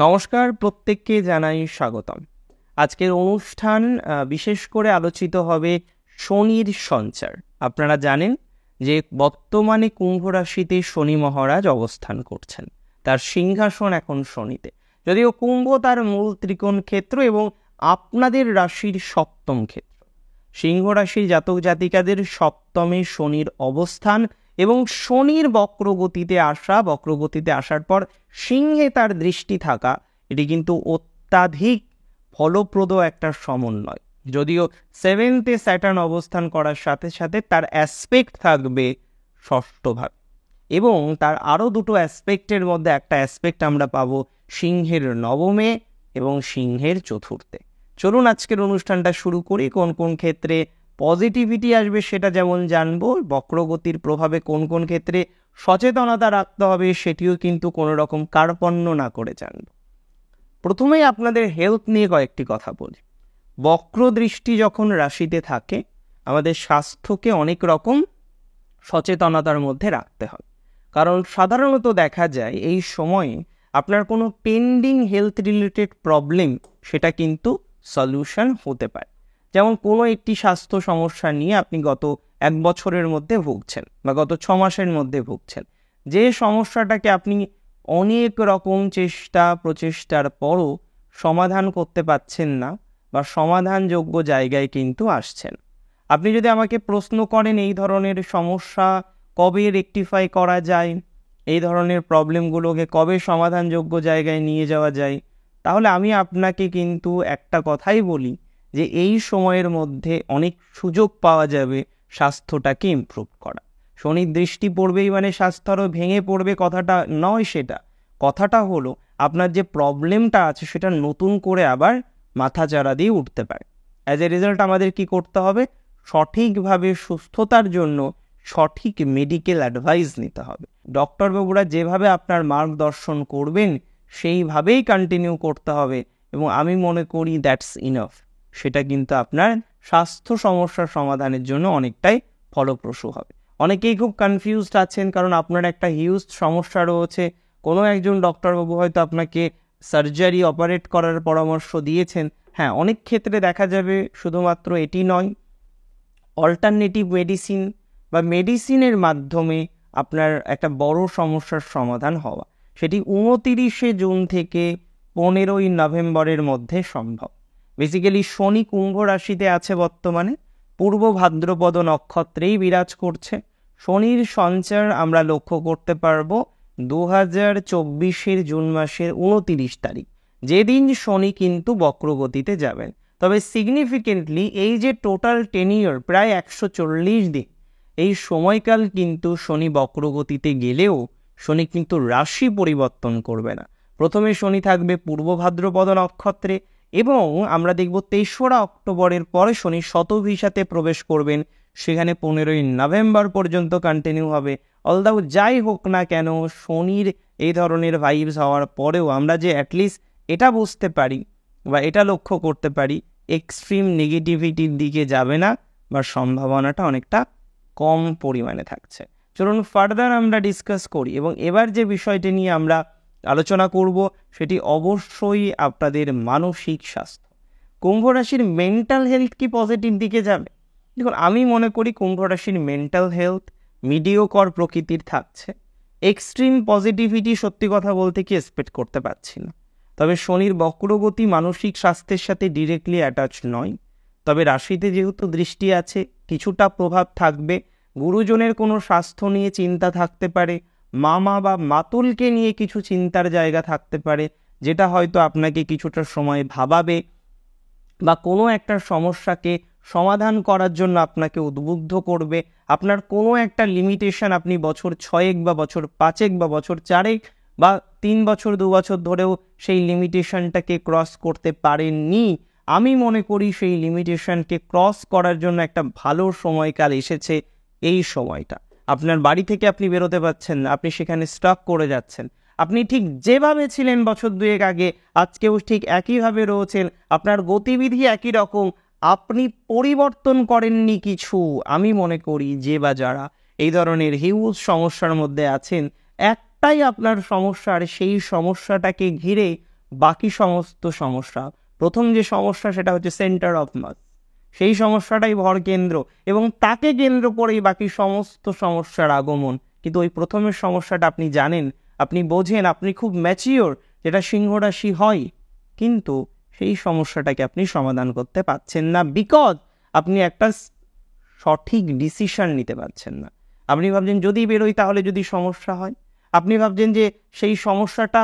নমস্কার, প্রত্যেককে জানাই স্বাগতম। আজকের অনুষ্ঠান বিশেষ করে আলোচিত হবে শনির সঞ্চার। আপনারা জানেন যে বর্তমানে কুম্ভ রাশিতে শনি মহারাজ অবস্থান করছেন, তার সিংহাসন এখন শনিতে। যদিও কুম্ভ তার মূল ত্রিকোণ ক্ষেত্র এবং আপনাদের রাশির সপ্তম ক্ষেত্র। সিংহ রাশির জাতক জাতিকাদের সপ্তমে শনির অবস্থান এবং শনির বক্রগতিতে আসার পর সিংহে তার দৃষ্টি থাকা, এটি কিন্তু অত্যাধিক ফলপ্রদ একটা সমন্বয়। যদিও সেভেন্থে স্যাটার্ন অবস্থান করার সাথে সাথে তার অ্যাসপেক্ট থাকবে ষষ্ঠভাবে, এবং তার আরও দুটো অ্যাসপেক্টের মধ্যে একটা অ্যাসপেক্ট আমরা পাবো সিংহের নবমে এবং সিংহের চতুর্থে। চলুন আজকের অনুষ্ঠানটা শুরু করি। কোন কোন ক্ষেত্রে পজিটিভিটি আসবে সেটা যেমন জানবো, বক্রগতির প্রভাবে কোন কোন ক্ষেত্রে সচেতনতা রাখতে হবে সেটিও কিন্তু কোনো রকম কার্পণ্য না করে জানবো। প্রথমেই আপনাদের হেলথ নিয়ে কয়েকটি কথা বলি। বক্র দৃষ্টি যখন রাশিতে থাকে, আমাদের স্বাস্থ্যকে অনেক রকম সচেতনতার মধ্যে রাখতে হয়। কারণ সাধারণত দেখা যায় এই সময়ে আপনার কোনো পেন্ডিং হেলথ রিলেটেড প্রবলেম, সেটা কিন্তু সলিউশন হতে পারে। যেমন কোনো একটি স্বাস্থ্য সমস্যা নিয়ে আপনি গত 1 বছরের মধ্যে ভুগছেন বা গত 6 মাসের মধ্যে ভুগছেন, যে সমস্যাটাকে আপনি অনেক রকম প্রচেষ্টার পরও সমাধান করতে পারছেন না বা সমাধানযোগ্য জায়গায় কিন্তু আসছেন। আপনি যদি আমাকে প্রশ্ন করেন এই ধরনের সমস্যা কবে রেকটিফাই করা যায়, এই ধরনের প্রবলেমগুলোকে কবে সমাধানযোগ্য জায়গায় নিয়ে যাওয়া যায়, তাহলে আমি আপনাকে কিন্তু একটা কথাই বলি যে এই সময়ের মধ্যে অনেক সুযোগ পাওয়া যাবে স্বাস্থ্যটাকে ইমপ্রুভ করা। শনির দৃষ্টি পড়বেই মানে স্বাস্থ্য আরও ভেঙে পড়বে কথাটা নয়, কথাটা হলো আপনার যে প্রবলেমটা আছে সেটা নতুন করে আবার মাথাচাড়া দিয়ে উঠতে পারে। অ্যাজ এ রেজাল্ট আমাদের কি করতে হবে? সঠিকভাবে সুস্থতার জন্য সঠিক মেডিকেল অ্যাডভাইস নিতে হবে। ডক্টরবাবুরা যেভাবে আপনার মার্গদর্শন করবেন সেইভাবেই কন্টিনিউ করতে হবে, এবং আমি মনে করি দ্যাটস ইনাফ। সেটা কিন্তু আপনার স্বাস্থ্য সমস্যার সমাধানের জন্য অনেকটাই ফলপ্রসূ হবে। অনেকেই খুব কনফিউজড আছেন, কারণ আপনার একটা হিউজ সমস্যা রয়েছে। কোনো একজন ডক্টরবাবু হয়তো আপনাকে সার্জারি অপারেট করার পরামর্শ দিয়েছেন। হ্যাঁ, অনেক ক্ষেত্রে দেখা যাবে শুধুমাত্র এটি নয়, অল্টারনেটিভ মেডিসিন বা মেডিসিনের মাধ্যমে আপনার একটা বড় সমস্যার সমাধান হওয়া, সেটি 29শে জুন থেকে 15ই নভেম্বরের মধ্যে সম্ভব। বেসিক্যালি শনি কুম্ভ রাশিতে আছে বর্তমানে, পূর্ব ভাদ্রপদ নক্ষত্রেই বিরাজ করছে। শনির সঞ্চার আমরা লক্ষ্য করতে পারবো 2024 জুন মাসের 29 তারিখ, যেদিন শনি কিন্তু বক্রগতিতে যাবেন। তবে সিগনিফিকেন্টলি এই যে টোটাল টেনিয়র প্রায় 140 দিন, এই সময়কাল কিন্তু শনি বক্রগতিতে গেলেও শনি কিন্তু রাশি পরিবর্তন করবে না। প্রথমে শনি থাকবে পূর্ব ভাদ্রপদ নক্ষত্রে, এবং আমরা দেখব 23 অক্টোবরের পরে শনি শতভিসাতে প্রবেশ করবেন, সেখানে 15ই নভেম্বর পর্যন্ত কন্টিনিউ হবে। অলদাও যাই হোক না কেন, শনির এই ধরনের ভাইবস হওয়ার পরেও আমরা যে অ্যাটলিস্ট এটা বুঝতে পারি বা এটা লক্ষ্য করতে পারি, এক্সট্রিম নেগেটিভিটির দিকে যাবে না বা সম্ভাবনাটা অনেকটা কম পরিমাণে থাকছে। চলুন ফার্দার আমরা ডিসকাস করি, এবং এবার যে বিষয়টি নিয়ে আমরা আলোচনা করব সেটি অবশ্যই আপনাদের মানসিক স্বাস্থ্য। কুম্ভ রাশির মেন্টাল হেলথ কি পজিটিভ দিকে যাবে? দেখুন, আমি মনে করি কুম্ভ রাশির মেন্টাল হেলথ মিডিওকর প্রকৃতির থাকছে। এক্সট্রিম পজিটিভিটি সত্যি কথা বলতে কি এক্সপেক্ট করতে পারছি না। তবে শনির বক্রগতি মানসিক স্বাস্থ্যের সাথে ডিরেক্টলি অ্যাটাচ নয়, তবে রাশিতে যেহেতু দৃষ্টি আছে কিছুটা প্রভাব থাকবে। গুরুজনের কোনো স্বাস্থ্য নিয়ে চিন্তা থাকতে পারে, মামা বা মাতুলকে নিয়ে কিছু চিন্তার জায়গা থাকতে পারে, যেটা হয়তো আপনাকে কিছুটা সময় ভাবাবে বা কোনো একটা সমস্যাকে সমাধান করার জন্য আপনাকে উদ্বুদ্ধ করবে। আপনার কোনো একটা লিমিটেশন আপনি বছর 6 বা বছর 5 বা বছর 4 বা 3 বছর 2 বছর ধরেও সেই লিমিটেশনটাকে ক্রস করতে পারেননি, আমি মনে করি সেই লিমিটেশনকে ক্রস করার জন্য একটা ভালো সময়কাল এসেছে। এই সময়টা আপনার বাড়ি থেকে আপনি বেরোতে পারছেন না, আপনি সেখানে স্টক করে যাচ্ছেন। আপনি ঠিক যেভাবে ছিলেন বছর 2 আগে, আজকেও ঠিক একইভাবে রয়েছেন, আপনার গতিবিধি একই রকম, আপনি পরিবর্তন করেননি কিছু। আমি মনে করি যে বা যারা এই ধরনের হিউজ সমস্যার মধ্যে আছেন, একটাই আপনার সমস্যা, আর সেই সমস্যাটাকে ঘিরে বাকি সমস্ত সমস্যা, প্রথম যে সমস্যা সেটা হচ্ছে সেন্টার অফ মাস, সেই সমস্যাটাই ভর কেন্দ্র এবং তাকে কেন্দ্র করেই বাকি সমস্ত সমস্যার আগমন। কিন্তু ওই প্রথমের সমস্যাটা আপনি জানেন, আপনি বোঝেন, আপনি খুব ম্যাচিওর, যেটা সিংহ রাশি হয়, কিন্তু সেই সমস্যাটাকে আপনি সমাধান করতে পারছেন না, বিকজ আপনি একটা সঠিক ডিসিশন নিতে পারছেন না। আপনি ভাবছেন যদি বেরোই তাহলে যদি সমস্যা হয়, আপনি ভাবছেন যে সেই সমস্যাটা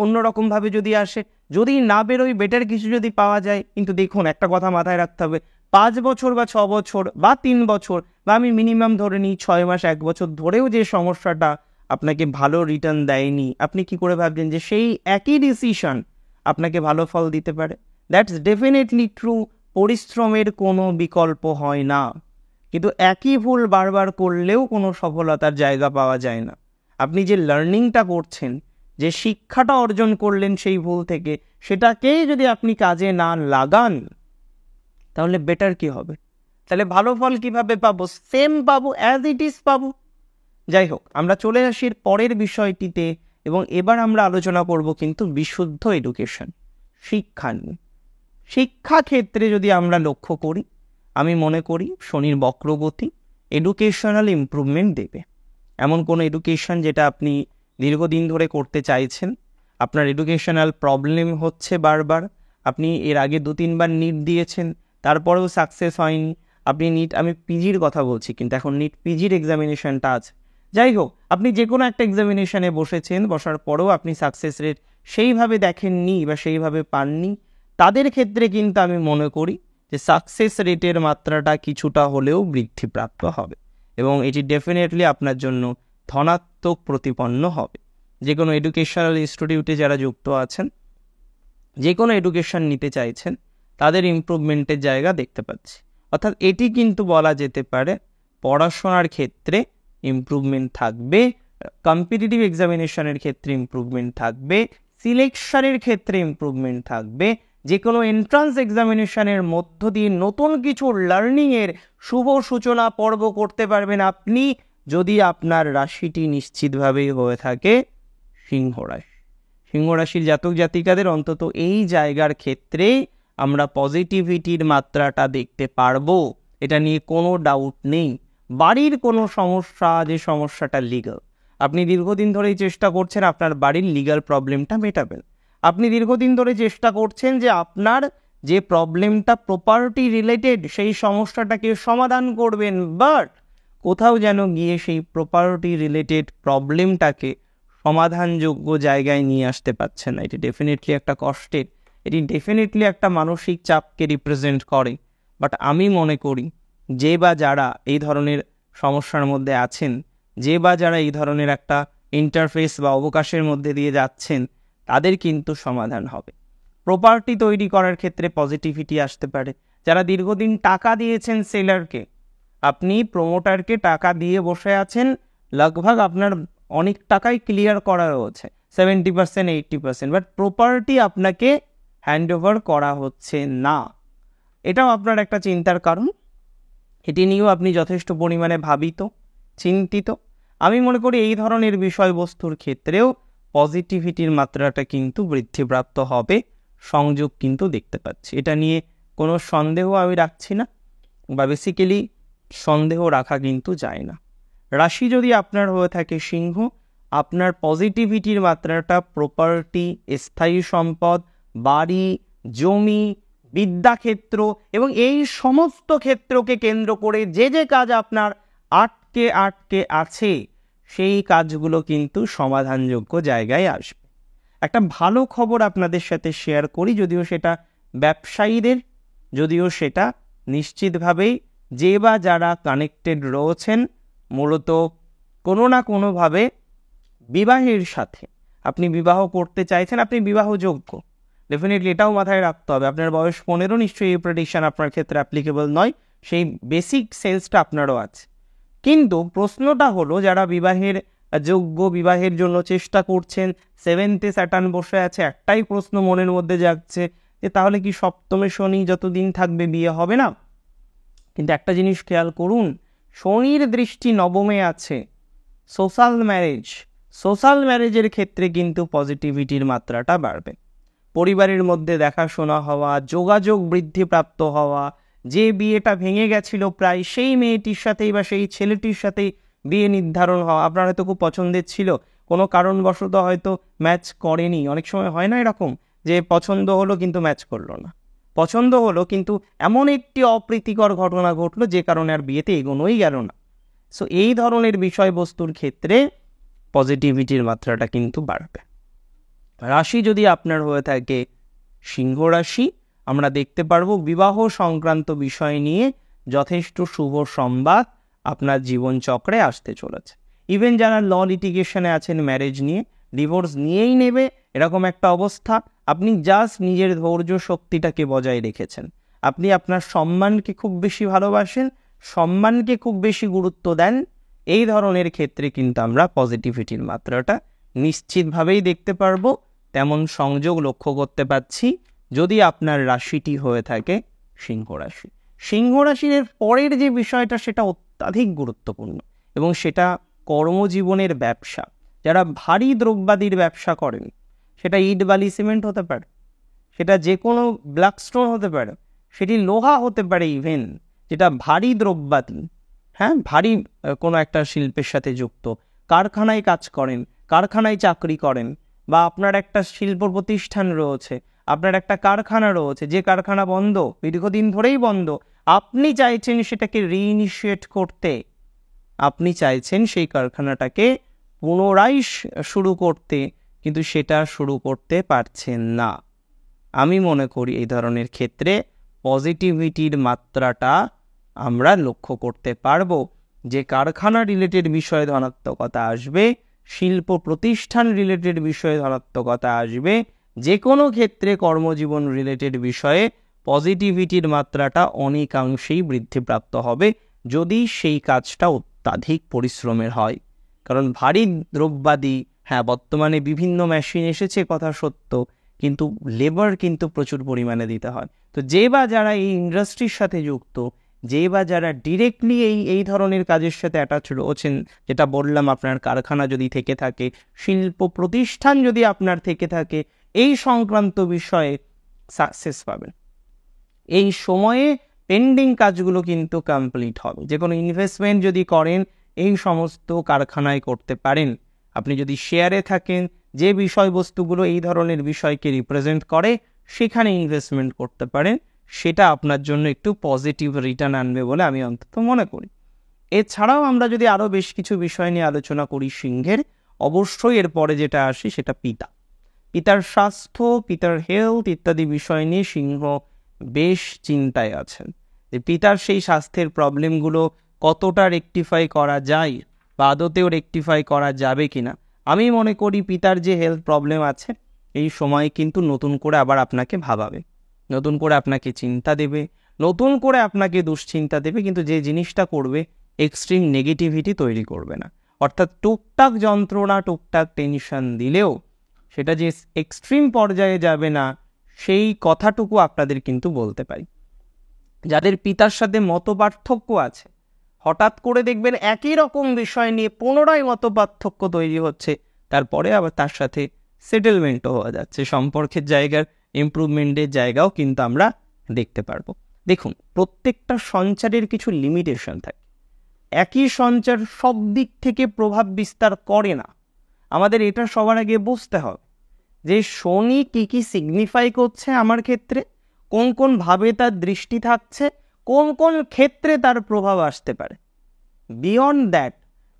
অন্যরকমভাবে যদি আসে, যদি না বেরোই বেটার কিছু যদি পাওয়া যায়। কিন্তু দেখুন, একটা কথা মাথায় রাখতে হবে, 5 বছর বা 6 বছর বা 3 বছর বা আমি মিনিমাম ধরে নিই 6 মাস 1 বছর ধরেও যে সমস্যাটা আপনাকে ভালো রিটার্ন দেয়নি, আপনি কি করে ভাবছেন যে সেই একই ডিসিশন আপনাকে ভালো ফল দিতে পারে? That's definitely true. পরিশ্রমের কোনো বিকল্প হয় না, কিন্তু একই ভুল বারবার করলেও কোনো সফলতার জায়গা পাওয়া যায় না। আপনি যে লার্নিংটা করছেন, যে শিক্ষাটা অর্জন করলেন সেই ভুল থেকে, সেটাকেই যদি আপনি কাজে না লাগান তাহলে বেটার কি হবে? তাহলে ভালো ফল কিভাবে পাবো? সেম পাবো, অ্যাজ ইট ইজ পাবো। যাই হোক, আমরা চলে আসি পরের বিষয়টিতে এবং এবার আমরা আলোচনা করব কিন্তু বিশুদ্ধ এডুকেশন, শিক্ষা নিয়ে। শিক্ষা ক্ষেত্রে যদি আমরা লক্ষ্য করি, আমি মনে করি শনির বক্রগতি এডুকেশনাল ইমপ্রুভমেন্ট দেবে। এমন কোনো এডুকেশন যেটা আপনি দীর্ঘদিন ধরে করতে চাইছেন, আপনার এডুকেশনাল প্রবলেম হচ্ছে বারবার, আপনি এর আগে 2-3 বার নিট দিয়েছেন, তারপরেও সাকসেস হয়নি, আপনি নিট, আমি পিজির কথা বলছি, কিন্তু এখন নিট পিজির এক্সামিনেশনটা আছে। যাই হোক, আপনি যে কোনো একটা এক্সামিনেশনে বসেছেন, বসার পরেও আপনি সাকসেস রেট সেইভাবে দেখেননি বা সেইভাবে পাননি, তাদের ক্ষেত্রে কিন্তু আমি মনে করি যে সাকসেস রেটের মাত্রাটা কিছুটা হলেও বৃদ্ধিপ্রাপ্ত হবে এবং এটি ডেফিনেটলি আপনার জন্য ধনাত্মক প্রতিপন্ন হবে। যে কোনো এডুকেশনাল ইনস্টিটিউটে যারা যুক্ত আছেন, যে কোনো এডুকেশন নিতে চাইছেন, তাদের ইমপ্রুভমেন্টের জায়গা দেখতে পাচ্ছি। অর্থাৎ এটি কিন্তু বলা যেতে পারে পড়াশোনার ক্ষেত্রে ইমপ্রুভমেন্ট থাকবে, কম্পিটিটিভ এক্সামিনেশনের ক্ষেত্রে ইমপ্রুভমেন্ট থাকবে, সিলেকশনের ক্ষেত্রে ইমপ্রুভমেন্ট থাকবে, যে কোনো এন্ট্রান্স এক্সামিনেশনের মধ্য দিয়ে নতুন কিছু লার্নিংয়ের শুভ সূচনা পর্ব করতে পারবেন আপনি, যদি আপনার রাশিটি নিশ্চিতভাবেই হয়ে থাকে সিংহ রাশি। সিংহ রাশির জাতক জাতিকাদের অন্তত এই জায়গার ক্ষেত্রে আমরা পজিটিভিটির মাত্রাটা দেখতে পারবো, এটা নিয়ে কোনো ডাউট নেই। বাড়ির কোনো সমস্যা, যে সমস্যাটা লিগাল, আপনি দীর্ঘদিন ধরেই চেষ্টা করছেন আপনার বাড়ির লিগাল প্রবলেমটা মেটাবেন, আপনি দীর্ঘদিন ধরে চেষ্টা করছেন যে আপনার যে প্রবলেমটা প্রপার্টি রিলেটেড সেই সমস্যাটাকে সমাধান করবেন, বাট কোথাও যেন গিয়ে সেই প্রপার্টি রিলেটেড প্রবলেমটাকে সমাধানযোগ্য জায়গায় নিয়ে আসতে পারছেন না। এটি ডেফিনেটলি একটা কষ্টের, এটি ডেফিনেটলি একটা মানসিক চাপকে রিপ্রেজেন্ট করে। বাট আমি মনে করি যে বা যারা এই ধরনের সমস্যার মধ্যে আছেন, যে বা যারা এই ধরনের একটা ইন্টারফেস বা অবকাশের মধ্যে দিয়ে যাচ্ছেন, তাদের কিন্তু সমাধান হবে। প্রপার্টি তৈরি করার ক্ষেত্রে পজিটিভিটি আসতে পারে। যারা দীর্ঘদিন টাকা দিয়েছেন সেলারকে, আপনি প্রমোটারকে টাকা দিয়ে বসে আছেন, লগভগ আপনার অনেক টাকাই ক্লিয়ার করা রয়েছে, 70%, 80%, বাট প্রপার্টি আপনাকে হ্যান্ড ওভার করা হচ্ছে না। এটাও আপনার একটা চিন্তার কারণ, এটি নিয়েও আপনি যথেষ্ট পরিমাণে ভাবিত, চিন্তিত। আমি মনে করি এই ধরনের বিষয়বস্তুর ক্ষেত্রেও পজিটিভিটির মাত্রাটা কিন্তু বৃদ্ধিপ্রাপ্ত হবে, সংযোগ কিন্তু দেখতে পাচ্ছি। এটা নিয়ে কোনো সন্দেহ আমি রাখছি না, বা বেসিক্যালি সন্দেহ রাখা কিন্তু যায় না। রাশি যদি আপনার হয়ে থাকে সিংহ, আপনার পজিটিভিটির মাত্রাটা প্রপার্টি, স্থায়ী সম্পদ, বাড়ি, জমি, বিদ্যাক্ষেত্র এবং এই সমস্ত ক্ষেত্রকে কেন্দ্র করে যে যে কাজ আপনার আটকে আছে, সেই কাজগুলো কিন্তু সমাধানযোগ্য জায়গায় আসবে। একটা ভালো খবর আপনাদের সাথে শেয়ার করি, যদিও সেটা ব্যবসায়ীদের, যদিও সেটা নিশ্চিতভাবেই যে বা যারা কানেক্টেড রয়েছেন মূলত কোনো না কোনোভাবে বিবাহের সাথে, আপনি বিবাহ করতে চাইছেন, আপনি বিবাহযোগ্য, ডেফিনেটলি এটাও মাথায় রাখতে হবে। আপনার বয়স 15, নিশ্চয়ই এই প্রেডিকশন আপনার ক্ষেত্রে অ্যাপ্লিকেবল নয়, সেই বেসিক সেন্সটা আপনারও আছে। কিন্তু প্রশ্নটা হলো, যারা বিবাহের যোগ্য, বিবাহের জন্য চেষ্টা করছেন, 7th স্যাটার্ন বসে আছে, একটাই প্রশ্ন মনের মধ্যে জাগছে যে তাহলে কি সপ্তমে শনি যতদিন থাকবে বিয়ে হবে না? কিন্তু একটা জিনিস খেয়াল করুন, শনির দৃষ্টি নবমে আছে, সোশ্যাল ম্যারেজের ক্ষেত্রে কিন্তু পজিটিভিটির মাত্রাটা বাড়বে। পরিবারের মধ্যে দেখাশোনা হওয়া, যোগাযোগ বৃদ্ধিপ্রাপ্ত হওয়া, যে বিয়েটা ভেঙে গেছিল প্রায় সেই মেয়েটির সাথেই বা সেই ছেলেটির সাথেই বিয়ে নির্ধারণ হওয়া। আপনার হয়তো খুব পছন্দের ছিল, কোনো কারণবশত হয়তো ম্যাচ করেনি। অনেক সময় হয় না এরকম, যে পছন্দ হলো কিন্তু ম্যাচ করলো না, পছন্দ হলো কিন্তু এমন একটি অপ্রীতিকর ঘটনা ঘটলো যে কারণে আর বিয়েতে এগোনোই গেল না। সো এই ধরনের বিষয়বস্তুর ক্ষেত্রে পজিটিভিটির মাত্রাটা কিন্তু বাড়বে। রাশি যদি আপনার হয়ে থাকে সিংহ রাশি, আমরা দেখতে পারবো বিবাহ সংক্রান্ত বিষয় নিয়ে যথেষ্ট শুভ সংবাদ আপনার জীবনচক্রে আসতে চলেছে। ইভেন যারা ল লিটিগেশনে আছেন ম্যারেজ নিয়ে, ডিভোর্স নিয়েই নেবে এরকম একটা অবস্থা, আপনি জাস্ট নিজের ধৈর্য শক্তিটাকে বজায় রেখেছেন। আপনি আপনার সম্মানকে খুব বেশি ভালোবাসেন, সম্মানকে খুব বেশি গুরুত্ব দেন। এই ধরনের ক্ষেত্রে কিন্তু আমরা পজিটিভিটির মাত্রাটা নিশ্চিতভাবেই দেখতে পারবো। তেমন সংযোগ লক্ষ্য করতে পারছি যদি আপনার রাশিটি হয়ে থাকে সিংহ রাশি। সিংহ রাশির পরের যে বিষয়টা সেটা অত্যাধিক গুরুত্বপূর্ণ, এবং সেটা কর্মজীবনের ব্যবসা। যারা ভারী দ্রব্যাদির ব্যবসা করেন, সেটা ইট বালি সিমেন্ট হতে পারে, সেটা যে কোনো ব্ল্যাক স্টোন হতে পারে, সেটি লোহা হতে পারে, ইভেন যেটা ভারী দ্রব্যাদি, হ্যাঁ, ভারী কোনো একটা শিল্পের সাথে যুক্ত, কারখানায় কাজ করেন, কারখানায় চাকরি করেন, বা আপনার একটা শিল্প প্রতিষ্ঠান রয়েছে, আপনার একটা কারখানা রয়েছে, যে কারখানা বন্ধ, দীর্ঘদিন ধরেই বন্ধ, আপনি চাইছেন সেটাকে রিইনিশিয়েট করতে, আপনি চাইছেন সেই কারখানাটাকে পুনরায় শুরু করতে, কিন্তু সেটা শুরু করতে পারছেন না। আমি মনে করি এই ধরনের ক্ষেত্রে পজিটিভিটির মাত্রাটা আমরা লক্ষ্য করতে পারবো। যে কারখানা রিলেটেড বিষয়ে ধনাত্মকতা আসবে, শিল্প প্রতিষ্ঠান রিলেটেড বিষয়ে ধনাত্মকতা আসবে, যে কোনো ক্ষেত্রে কর্মজীবন রিলেটেড বিষয়ে পজিটিভিটির মাত্রাটা অনেকাংশেই বৃদ্ধিপ্রাপ্ত হবে, যদি সেই কাজটা অত্যাধিক পরিশ্রমের হয়। কারণ ভারী দ্রব্যাদি, হ্যাঁ, বর্তমানে বিভিন্ন মেশিন এসেছে কথা সত্য, কিন্তু লেবার কিন্তু প্রচুর পরিমাণে দিতে হয়। তো যে বা যারা এই ইন্ডাস্ট্রির সাথে যুক্ত, যে বা যারা ডিরেক্টলি এই ধরনের কাজের সাথে অ্যাটাচ রয়েছেন, যেটা বললাম, আপনার কারখানা যদি থেকে থাকে, শিল্প প্রতিষ্ঠান যদি আপনার থেকে থাকে, এই সংক্রান্ত বিষয়ে সাকসেস পাবেন। এই সময়ে পেন্ডিং কাজগুলো কিন্তু কমপ্লিট হবে। যে কোনো ইনভেস্টমেন্ট যদি করেন, এই সমস্ত কারখানায় করতে পারেন। আপনি যদি শেয়ারে থাকেন, যে বিষয়বস্তুগুলো এই ধরনের বিষয়কে রিপ্রেজেন্ট করে, সেখানে ইনভেস্টমেন্ট করতে পারেন। সেটা আপনার জন্য একটু পজিটিভ রিটার্ন আনবে বলে আমি অন্তত মনে করি। এছাড়াও আমরা যদি আরও বেশ কিছু বিষয় নিয়ে আলোচনা করি সিংহের, অবশ্যই এরপরে যেটা আসে সেটা পিতার স্বাস্থ্য, পিতার হেলথ ইত্যাদি বিষয় নিয়ে সিংহ বেশ চিন্তায় আছেন, যে পিতার সেই স্বাস্থ্যের প্রবলেমগুলো কতটা রেকটিফাই করা যায় বা আদতেও রেকটিফাই করা যাবে কিনা। আমি মনে করি পিতার যে হেলথ প্রবলেম আছে, এই সময় কিন্তু নতুন করে আবার আপনাকে ভাবাবে, নতুন করে আপনাকে চিন্তা দেবে, নতুন করে আপনাকে দুশ্চিন্তা দেবে, কিন্তু যে জিনিসটা করবে এক্সট্রিম নেগেটিভিটি তৈরি করবে না। অর্থাৎ টুকটাক যন্ত্রণা, টুকটাক টেনশন দিলেও সেটা যে এক্সট্রিম পর্যায়ে যাবে না, সেই কথাটুকু আপনাদের কিন্তু বলতে পারি। যাদের পিতার সাথে মতপার্থক্য আছে, হঠাৎ করে দেখবেন একই রকম বিষয় নিয়ে পুনরায় মতপার্থক্য তৈরি হচ্ছে, তারপরে আবার তার সাথে সেটেলমেন্টও হয়ে যাচ্ছে, সম্পর্কের জায়গার ইমপ্রুভমেন্টের জায়গাও কিন্তু আমরা দেখতে পারবো। দেখুন, প্রত্যেকটা সঞ্চারের কিছু লিমিটেশন থাকে। একই সঞ্চার সব দিক থেকে প্রভাব বিস্তার করে না। আমাদের এটা সবার আগে বুঝতে হবে যে শনি কী কী সিগনিফাই করছে আমার ক্ষেত্রে, কোন কোন ভাবে তার দৃষ্টি থাকছে, কোন কোন ক্ষেত্রে তার প্রভাব আসতে পারে। বিয়ন্ড দ্যাট,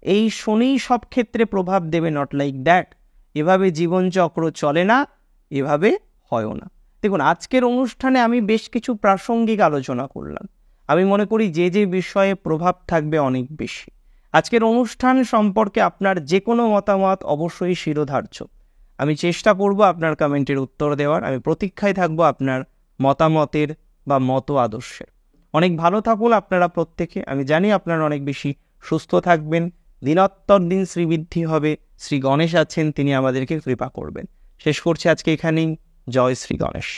এই শনি সব ক্ষেত্রে প্রভাব দেবে, নট লাইক দ্যাট। এভাবে জীবনচক্র চলে না, এভাবে হয়ও না। দেখুন, আজকের অনুষ্ঠানে আমি বেশ কিছু প্রাসঙ্গিক আলোচনা করলাম। আমি মনে করি যে যে বিষয়ে প্রভাব থাকবে অনেক বেশি। আজকের অনুষ্ঠান সম্পর্কে আপনার যে কোনো মতামত অবশ্যই শিরোধার্য। আমি চেষ্টা করব আপনার কমেন্টের উত্তর দেওয়ার। আমি প্রতীক্ষায় থাকবো আপনার মতামতের বা মত আদর্শের। অনেক ভালো থাকুন আপনারা প্রত্যেকে। আমি জানি আপনারা অনেক বেশি সুস্থ থাকবেন, দিনোত্তর দিন শ্রীবৃদ্ধি হবে। শ্রী গণেশ আছেন, তিনি আমাদেরকে কৃপা করবেন। শেষ করছি আজকে এখানেই। জয় শ্রী গণেশ।